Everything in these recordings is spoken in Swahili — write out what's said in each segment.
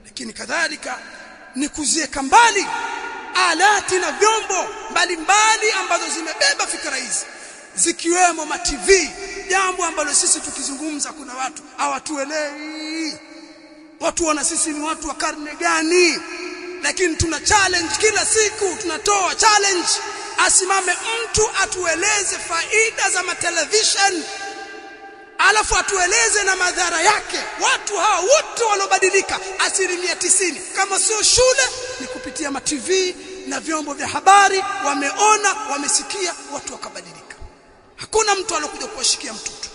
lakini kadhalika ni kuzieka mbali alati na vyombo mbalimbali ambazo zimebeba fikra hizi, zikiwemo ma TV, jambo ambalo sisi tukizungumza kuna watu hawatuelewi. Watu wana sisi ni watu wa karne gani? Lakini tuna challenge kila siku, tunatoa challenge, asimame mtu atueleze faida za matelevision, alafu atueleze na madhara yake. Watu hawa wote walobadilika 90% kama sio shule ni kupitia ma TV na vyombo vya habari, wameona, wamesikia, watu wakabadilika. Hakuna mtu alokuja kuwashikia mtoto,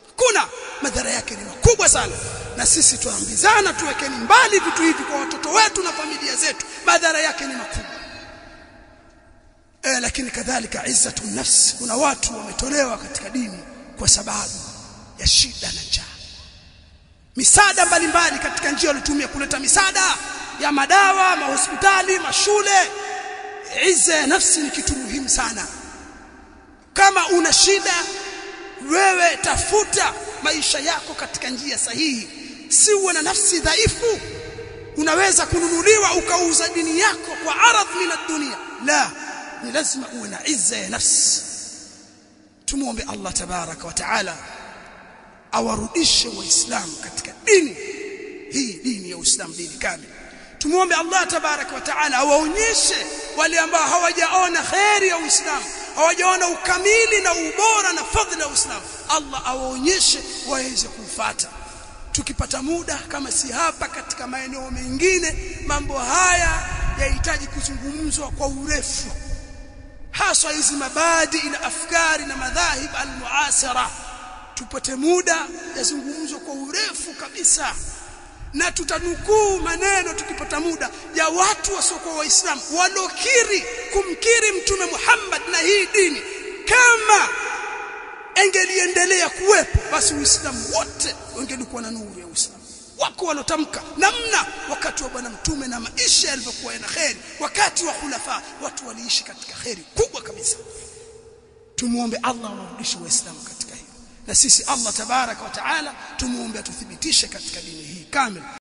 hakuna. Madhara yake ni makubwa sana, na sisi tuambizana tuwekeni mbali vitu hivi kwa watoto wetu na familia zetu, madhara yake ni makubwa. Lakini kadhalika izzatu nafsi, kuna watu wametolewa katika dini kwa sababu ya shida na njaa. Misaada mbalimbali katika njia walitumia kuleta misaada ya madawa, mahospitali, mashule. Izza ya nafsi ni kitu muhimu sana. Kama una shida, wewe tafuta maisha yako katika njia sahihi, si uwe na nafsi dhaifu. Unaweza kununuliwa ukauza dini yako kwa aradh min ad-dunya. La, ni lazima uwe na izza ya nafsi. Tumuombe Allah tabaraka wa taala awarudishe waislamu katika dini hii, dini ya Uislamu, dini kamili. Tumuombe Allah tabaraka wa taala awaonyeshe wale ambao hawajaona khairi ya Uislamu, hawajaona ukamili na ubora na fadhila ya Uislamu, Allah awaonyeshe waweze kufuata. Tukipata muda kama si hapa, katika maeneo mengine mambo haya yahitaji kuzungumzwa kwa urefu, hasa hizi mabadi na afkari na madhahib al-muasira. Tupate muda yazungumzwe kwa urefu kabisa, na tutanukuu maneno tukipata muda ya watu wasiokuwa waislamu walokiri kumkiri Mtume Muhammad na hii dini. Kama engeliendelea kuwepo, basi Uislamu wote ungelikuwa na nuru ya Uislamu. Wako walotamka namna wakati wa bwana Mtume na maisha yalivyokuwa yana khairi, wakati wa khulafa watu waliishi katika khairi kubwa kabisa. Tumuombe Allah awarudishe waislamu katika hilo, na sisi Allah tabaraka wa taala tumuombe atuthibitishe katika dini hii kamili.